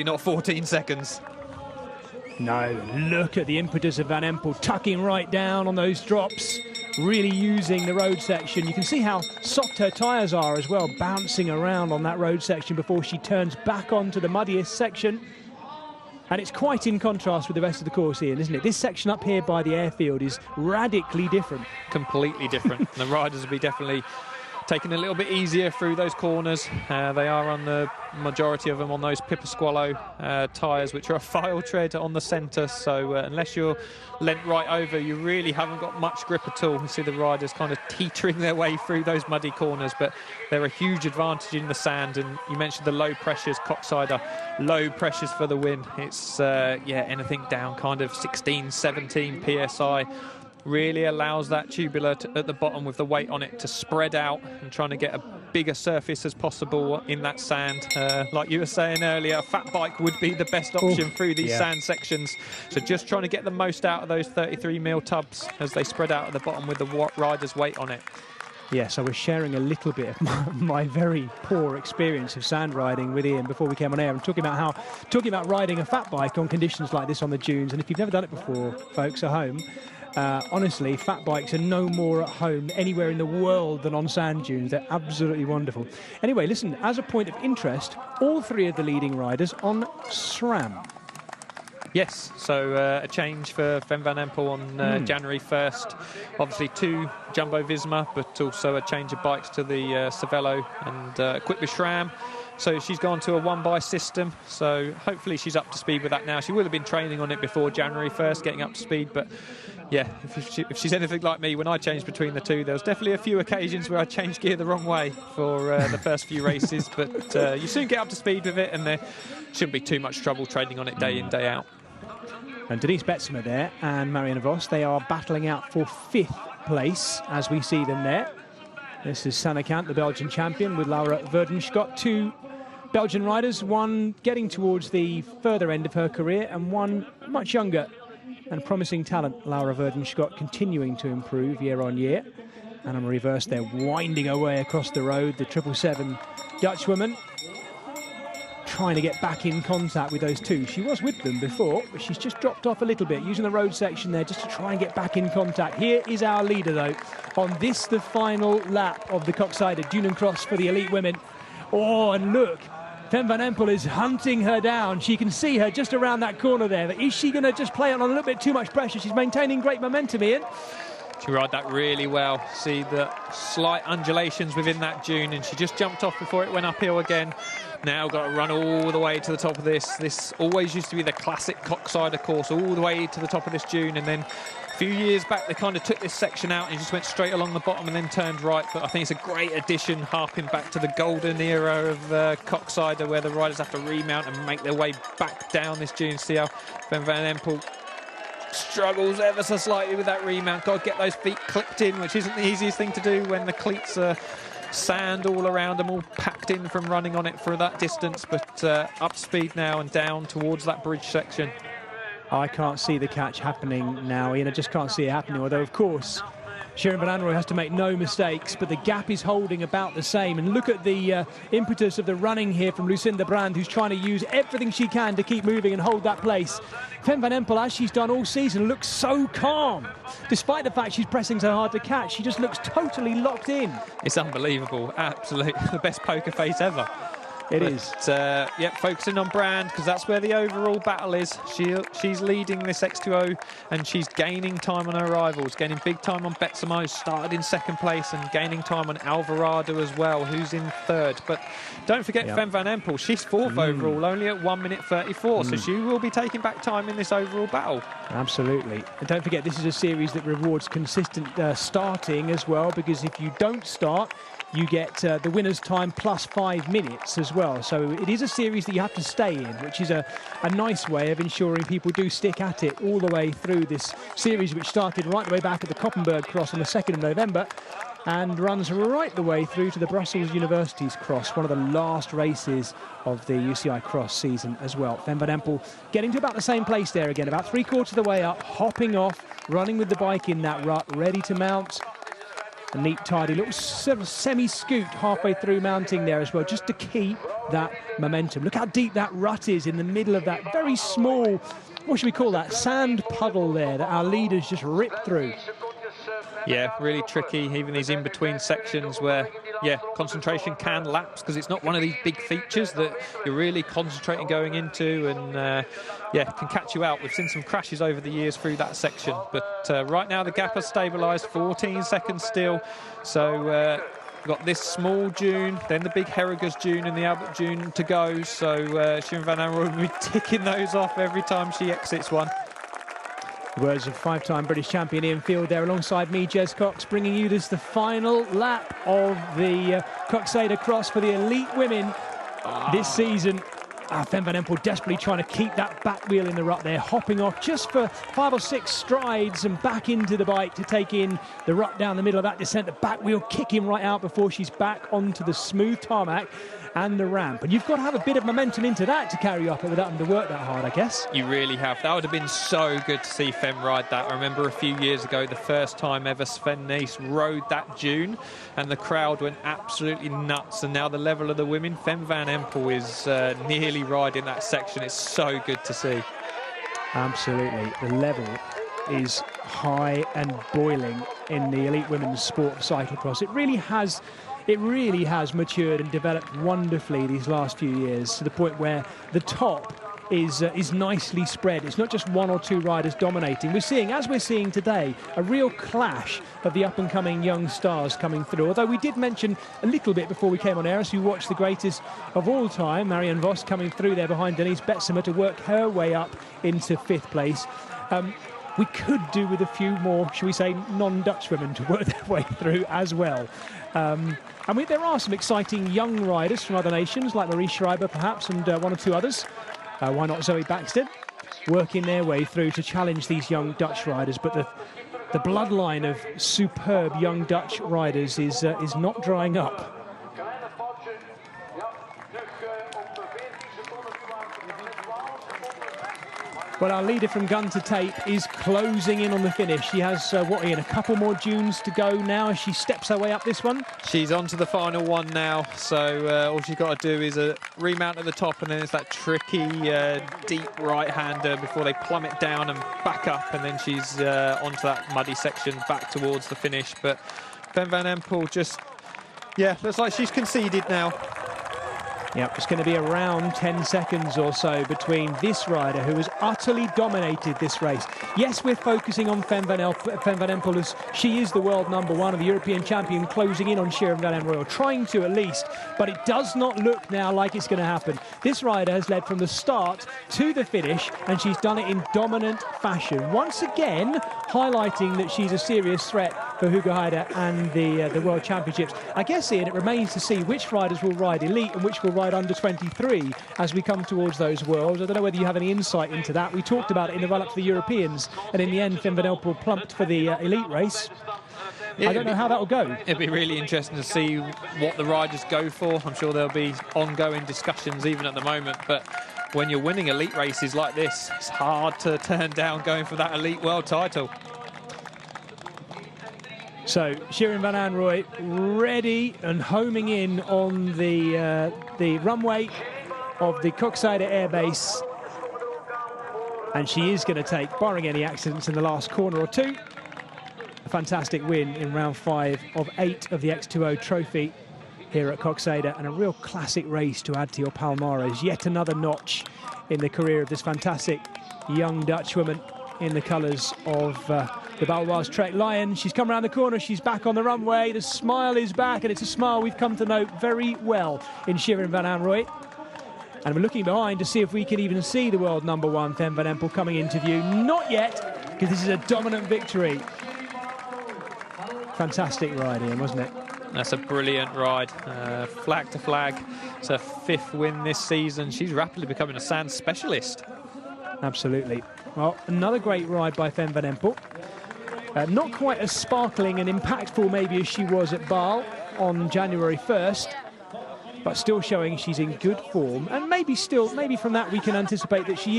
Not 14 seconds. No, look at the impetus of Van Empel, tucking right down on those drops, really using the road section. You can see how soft her tyres are as well, bouncing around on that road section before she turns back onto the muddiest section. And it's quite in contrast with the rest of the course, Ian, isn't it? This section up here by the airfield is radically different. Completely different. The riders will be definitely taking a little bit easier through those corners. They are on the majority of them on those $2 tyres, which are a file tread on the centre. So unless you're leant right over, you really haven't got much grip at all. You see the riders kind of teetering their way through those muddy corners, but they're a huge advantage in the sand. And you mentioned the low pressures, Koksijde, low pressures for the win. It's, yeah, anything down kind of 16, 17 PSI. Really allows that tubular at the bottom with the weight on it to spread out and trying to get a bigger surface as possible in that sand. Like you were saying earlier, a fat bike would be the best option through these sand sections. So just trying to get the most out of those 33mm tubs as they spread out at the bottom with the rider's weight on it. Yeah, so we're sharing a little bit of my very poor experience of sand riding with Ian before we came on air. I'm talking about riding a fat bike on conditions like this on the dunes. And if you've never done it before, folks at home, honestly, fat bikes are no more at home anywhere in the world than on sand dunes. They're absolutely wonderful. Anyway, listen, as a point of interest, all three of the leading riders on SRAM. Yes, so a change for Fem Van Empel on January 1st. Obviously 2 Jumbo Visma, but also a change of bikes to the Cervelo and equipped with SRAM. So she's gone to a 1x system, so hopefully she's up to speed with that now. She will have been training on it before January 1st, getting up to speed, but yeah, if she's anything like me, when I changed between the two, there was definitely a few occasions where I changed gear the wrong way for the first few races, but you soon get up to speed with it, and there shouldn't be too much trouble training on it day in, day out. And Denise Betsema there and Marianne Vos, they are battling out for 5th place as we see them there. This is Sannekant, the Belgian champion, with Laura Verdenschot. 2 Belgian riders, one getting towards the further end of her career and one much younger and promising talent, Laura Verdenschot, continuing to improve year on year. And on reverse, they're winding her way across the road, the 777 Dutch woman, trying to get back in contact with those two. She was with them before, but she's just dropped off a little bit, using the road section there just to try and get back in contact. Here is our leader, though, on this, the final lap of the Koksijde Duinencross for the elite women. Oh, and look, Fem Van Empel is hunting her down. She can see her just around that corner there. But is she going to just play on a little bit too much pressure? She's maintaining great momentum, Ian. She rode that really well. See the slight undulations within that dune, and she just jumped off before it went uphill again. Now got to run all the way to the top of this. This always used to be the classic Koksijde course, all the way to the top of this dune, and then a few years back they kind of took this section out and just went straight along the bottom and then turned right. But I think it's a great addition, harping back to the golden era of Koksijde, where the riders have to remount and make their way back down this dune. See how Fem Van Empel struggles ever so slightly with that remount. Got to get those feet clipped in, which isn't the easiest thing to do when the cleats are sand all around them, all packed in from running on it for that distance. But up speed now and down towards that bridge section. I can't see the catch happening now, Ian. I just can't see it happening, although of course Shirin Van Anrooy has to make no mistakes, but the gap is holding about the same. And look at the impetus of the running here from Lucinda Brand, who's trying to use everything she can to keep moving and hold that place. Fem Van Empel, as she's done all season, looks so calm. Despite the fact she's pressing so hard to catch, she just looks totally locked in. It's unbelievable. Absolutely the best poker face ever. It is. Yeah, focusing on Brand, because that's where the overall battle is. She's leading this X²O, and she's gaining time on her rivals, gaining big time on Betsema, who started in 2nd place, and gaining time on Alvarado as well, who's in 3rd. But don't forget Fem Van Empel, she's 4th overall, only at 1 minute 34, so she will be taking back time in this overall battle. Absolutely. And don't forget, this is a series that rewards consistent starting as well, because if you don't start, you get the winner's time plus 5 minutes as well. So it is a series that you have to stay in, which is a nice way of ensuring people do stick at it all the way through this series, which started right the way back at the Koppenberg Cross on the 2nd of November and runs right the way through to the Brussels Universities Cross, one of the last races of the UCI Cross season as well. Fem Van Empel getting to about the same place there again, about 3/4 of the way up, hopping off, running with the bike in that rut, ready to mount. A neat, tidy little semi-scoot halfway through mounting there as well, just to keep that momentum. Look how deep that rut is in the middle of that very small, what should we call that, sand puddle there that our leaders just ripped through. Yeah, really tricky, even these in-between sections where, yeah, concentration can lapse because it's not one of these big features that you're really concentrating going into, and yeah, can catch you out. We've seen some crashes over the years through that section, but right now the gap has stabilised, 14 seconds still. So we've got this small dune, then the big Herriger's dune and the Albert dune to go. So Shirin van Anrooy will be ticking those off every time she exits one. Words of five-time British champion Ian Field there alongside me, Jez Cox, bringing you this the final lap of the Koksijde Cross for the elite women this season. Fem van Empel desperately trying to keep that back wheel in the rut there, hopping off just for 5 or 6 strides and back into the bike to take in the rut down the middle of that descent. The back wheel kicking right out before she's back onto the smooth tarmac and the ramp. And you've got to have a bit of momentum into that to carry you up without having to work that hard, I guess. You really have. That would have been so good to see Fem ride that. I remember a few years ago, the first time ever Sven Nys rode that dune, and the crowd went absolutely nuts. And now the level of the women, Fem van Empel is nearly riding that section. It's so good to see. Absolutely. The level is high and boiling in the elite women's sport of cyclocross. It really has matured and developed wonderfully these last few years, to the point where the top is nicely spread. It's not just 1 or 2 riders dominating. We're seeing, as we're seeing today, a real clash of the up-and-coming young stars coming through. Although we did mention a little bit before we came on air, as we watched the greatest of all time, Marianne Vos, coming through there behind Denise Betsemer to work her way up into 5th place. We could do with a few more, shall we say, non-Dutch women to work their way through as well. There are some exciting young riders from other nations, like Marie Schreiber perhaps, and 1 or 2 others. Why not Zoe Baxter, working their way through to challenge these young Dutch riders. But the bloodline of superb young Dutch riders is not drying up. Well, our leader from gun to tape is closing in on the finish. She has, Ian, a couple more dunes to go now as she steps her way up this one? She's on to the final one now, so all she's got to do is remount at the top, and then it's that tricky, deep right-hander before they plummet down and back up, and then she's onto that muddy section back towards the finish. But Fem van Empel just, yeah, looks like she's conceded now. Yep, it's going to be around 10 seconds or so between this rider, who has utterly dominated this race. Yes, we're focusing on Fem van Empel, as she is the world #1 of the European champion, closing in on Shirin van Anrooy, trying to at least, but it does not look now like it's going to happen. This rider has led from the start to the finish, and she's done it in dominant fashion. Once again, highlighting that she's a serious threat for Hugo Heider and the World Championships. I guess, Ian, it remains to see which riders will ride elite and which will ride under 23 as we come towards those Worlds. I don't know whether you have any insight into that. We talked about it in the run-up to the Europeans, and in the end, Fem van Empel plumped for the elite race. I don't know how that will go. It'll be really interesting to see what the riders go for. I'm sure there'll be ongoing discussions even at the moment, but when you're winning elite races like this, it's hard to turn down going for that elite world title. So Shirin van Anrooy ready and homing in on the runway of the Koksijde airbase, and she is going to take, barring any accidents in the last corner or two, a fantastic win in round 5 of 8 of the X²O Trophy here at Koksijde, and a real classic race to add to your palmares. Yet another notch in the career of this fantastic young Dutch woman in the colours of the Baloise Trek Lion. She's come around the corner, she's back on the runway, the smile is back, and it's a smile we've come to know very well in Shirin van Anrooy. And we're looking behind to see if we can even see the world #1, Fem van Empel, coming into view. Not yet, because this is a dominant victory. Fantastic ride, Ian, wasn't it? That's a brilliant ride, flag to flag. It's her 5th win this season. She's rapidly becoming a sand specialist. Absolutely. Well, another great ride by Fem van Empel. Not quite as sparkling and impactful maybe as she was at Bâle on January 1st, but still showing she's in good form. And maybe from that we can anticipate that she is